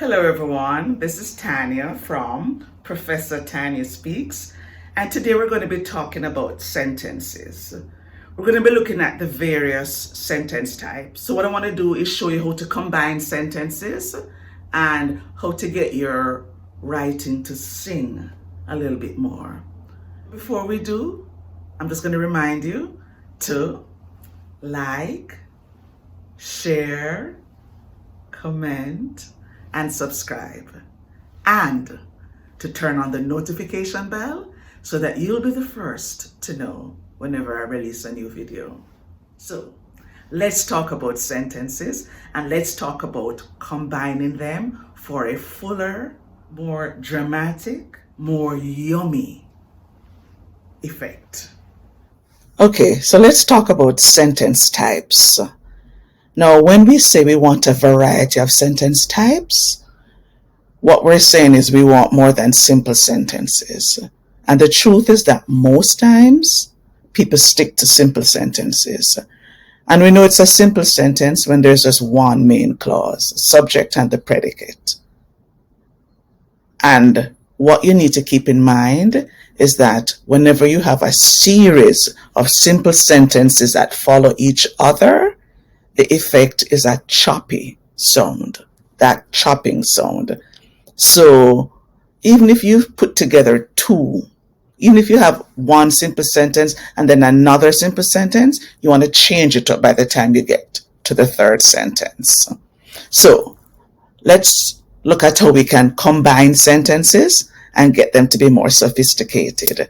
Hello everyone, this is Tanya from Professor Tanya Speaks, and today we're going to be talking about sentences. We're going to be looking at the various sentence types. So what I want to do is show you how to combine sentences and how to get your writing to sing a little bit more. Before we do, I'm just going to remind you to like, share, comment, and subscribe, and to turn on the notification bell so that you'll be the first to know whenever I release a new video. So let's talk about sentences and let's talk about combining them for a fuller, more dramatic, more yummy effect. Okay, so let's talk about sentence types. Now, when we say we want a variety of sentence types, what we're saying is we want more than simple sentences. And the truth is that most times people stick to simple sentences. And we know it's a simple sentence when there's just one main clause, subject and the predicate. And what you need to keep in mind is that whenever you have a series of simple sentences that follow each other, the effect is a choppy sound, that chopping sound. So even if you put together two, even if you have one simple sentence and then another simple sentence, you want to change it up by the time you get to the third sentence. So let's look at how we can combine sentences and get them to be more sophisticated.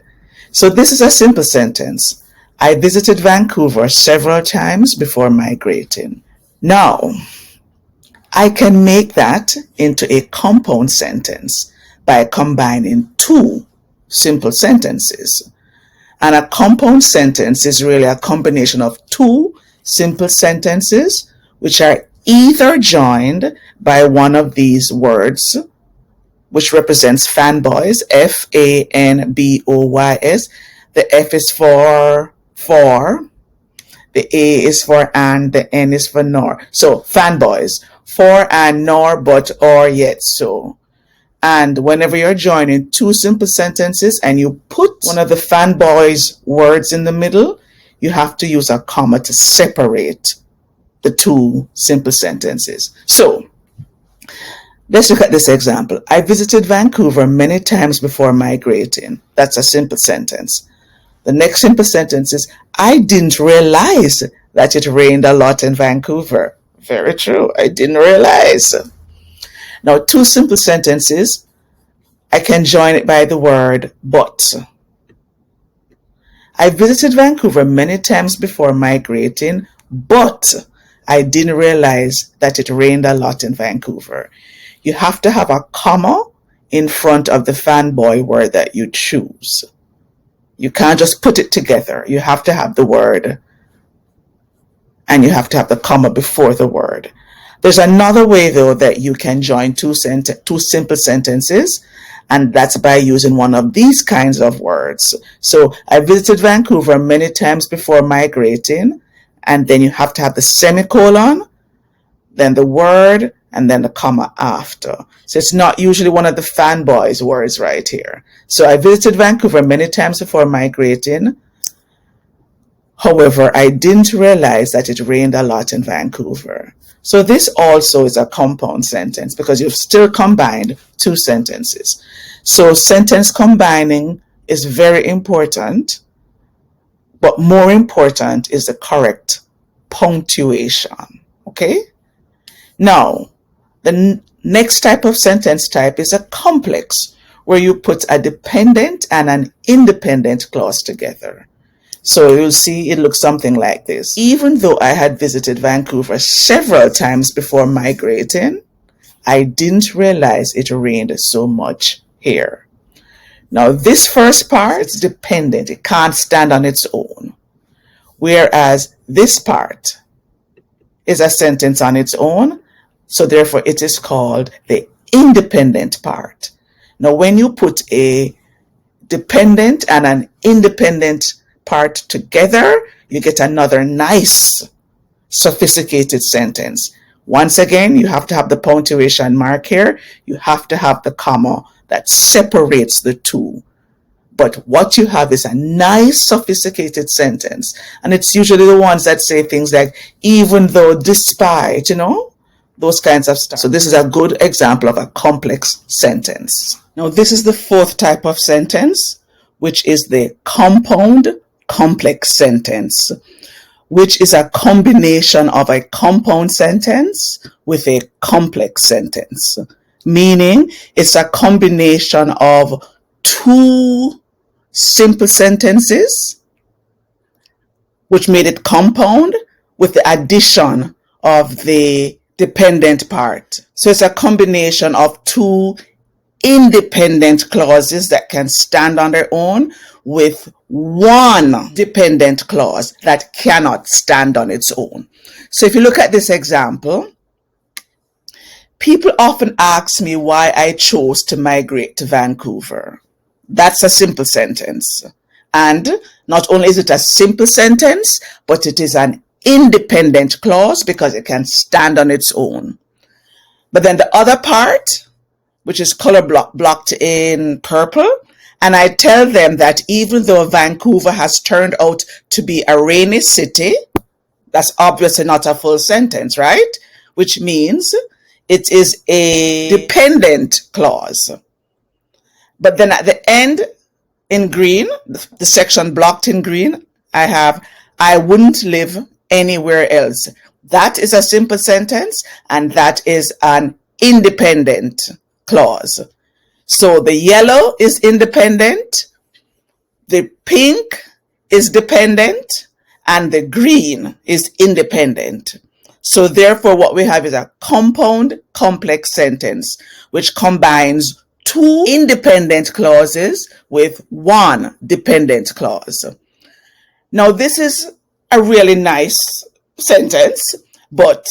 So this is a simple sentence. I visited Vancouver several times before migrating. Now, I can make that into a compound sentence by combining two simple sentences. And a compound sentence is really a combination of two simple sentences which are either joined by one of these words, which represents fanboys, F-A-N-B-O-Y-S. The F is for, the A is for and, the N is for nor. So fanboys, for and nor, but or yet so. And whenever you're joining two simple sentences and you put one of the fanboys words in the middle, you have to use a comma to separate the two simple sentences. So let's look at this example. I visited Vancouver many times before migrating. That's a simple sentence. The next simple sentence is, I didn't realize that it rained a lot in Vancouver. Very true. I didn't realize. Now, two simple sentences, I can join it by the word but. I visited Vancouver many times before migrating, but I didn't realize that it rained a lot in Vancouver. You have to have a comma in front of the fanboy word that you choose. You can't just put it together. You have to have the word and you have to have the comma before the word. There's another way, though, that you can join two simple sentences, and that's by using one of these kinds of words. So I visited Vancouver many times before migrating, and then you have to have the semicolon, then the word, and then the comma after. So it's not usually one of the fanboys words right here. So I visited Vancouver many times before migrating. However, I didn't realize that it rained a lot in Vancouver. So this also is a compound sentence because you've still combined two sentences. So sentence combining is very important, but more important is the correct punctuation. Okay? Now, the next type of sentence type is a complex, where you put a dependent and an independent clause together. So you'll see it looks something like this. Even though I had visited Vancouver several times before migrating, I didn't realize it rained so much here. Now, this first part, it's dependent. It can't stand on its own. Whereas this part is a sentence on its own. So therefore, it is called the independent part. Now, when you put a dependent and an independent part together, you get another nice, sophisticated sentence, Once again, you have to have the punctuation mark here. You have to have the comma that separates the two. But what you have is a nice, sophisticated sentence. And it's usually the ones that say things like, even though, despite, those kinds of stuff. So this is a good example of a complex sentence. Now, this is the fourth type of sentence, which is the compound complex sentence, which is a combination of a compound sentence with a complex sentence, meaning it's a combination of two simple sentences, which made it compound, with the addition of the dependent part. So it's a combination of two independent clauses that can stand on their own with one dependent clause that cannot stand on its own. So if you look at this example, people often ask me why I chose to migrate to Vancouver. That's a simple sentence. And not only is it a simple sentence, but it is an independent clause because it can stand on its own. But then the other part, which is color blocked in purple, and I tell them that even though Vancouver has turned out to be a rainy city, that's obviously not a full sentence, right? Which means it is a dependent clause. But then at the end, in green, the section blocked in green, I have, I wouldn't live anywhere else. That is a simple sentence, and that is an independent clause. So the yellow is independent, the pink is dependent, and the green is independent. So therefore, what we have is a compound complex sentence, which combines two independent clauses with one dependent clause. Now, this is a really nice sentence, but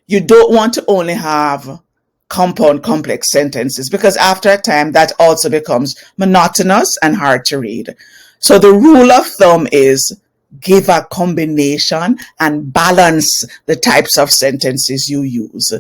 you don't want to only have compound complex sentences, because after a time that also becomes monotonous and hard to read. So the rule of thumb is give a combination and balance the types of sentences you use.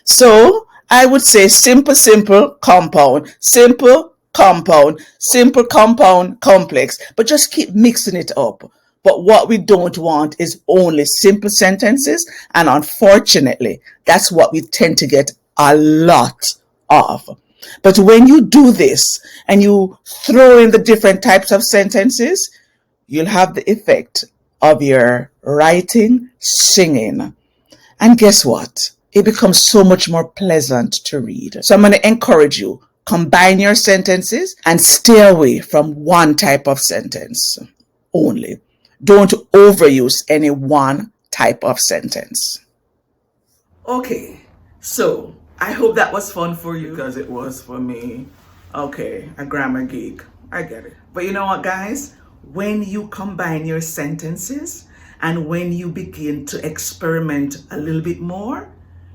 So I would say simple, simple, compound, simple, compound, simple, compound, complex, but just keep mixing it up. But what we don't want is only simple sentences, and unfortunately, that's what we tend to get a lot of. But when you do this and you throw in the different types of sentences, you'll have the effect of your writing singing. And guess what? It becomes so much more pleasant to read. So I'm going to encourage you, combine your sentences and stay away from one type of sentence only. Don't overuse any one type of sentence. Okay, so I hope that was fun for you, because it was for me. Okay, a grammar geek. I get it. But you know what, guys? When you combine your sentences and when you begin to experiment a little bit more,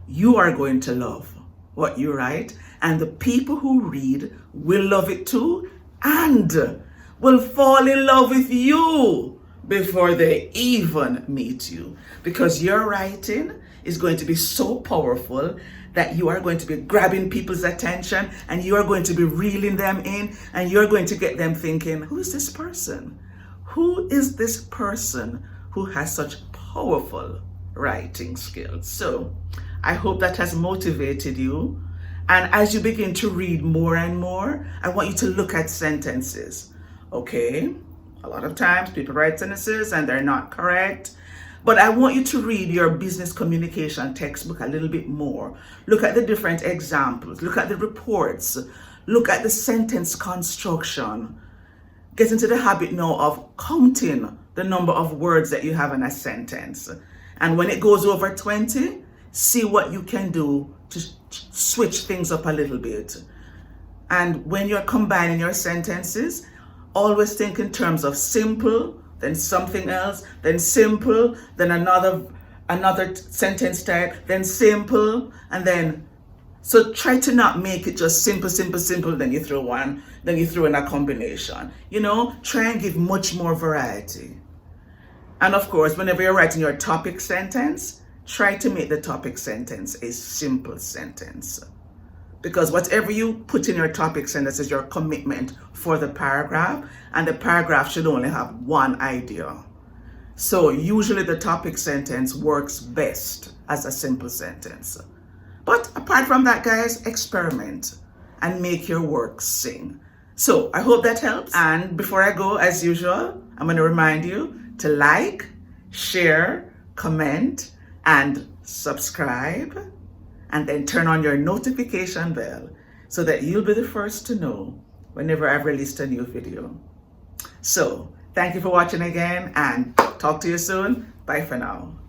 you are going to love what you write, and the people who read will love it too, and will fall in love with you before they even meet you, because your writing is going to be so powerful that you are going to be grabbing people's attention, and you are going to be reeling them in, and you're going to get them thinking, who is this person? Who is this person who has such powerful writing skills? So I hope that has motivated you. And as you begin to read more and more, I want you to look at sentences. Okay? A lot of times people write sentences and they're not correct. But I want you to read your business communication textbook a little bit more. Look at the different examples. Look at the reports. Look at the sentence construction. Get into the habit now of counting the number of words that you have in a sentence. And when it goes over 20, see what you can do to switch things up a little bit. And when you're combining your sentences, always think in terms of simple, then something else, then simple, then another sentence type, then simple, and then, so try to not make it just simple, simple, simple, then you throw one, then you throw in a combination. Try and give much more variety. And of course, whenever you're writing your topic sentence, try to make the topic sentence a simple sentence. Because whatever you put in your topic sentence is your commitment for the paragraph, and the paragraph should only have one idea. So usually the topic sentence works best as a simple sentence. But apart from that, guys, experiment and make your work sing. So I hope that helps. And before I go, as usual, I'm going to remind you to like, share, comment, and subscribe. And then turn on your notification bell so that you'll be the first to know whenever I've released a new video. So thank you for watching again, and talk to you soon. Bye for now.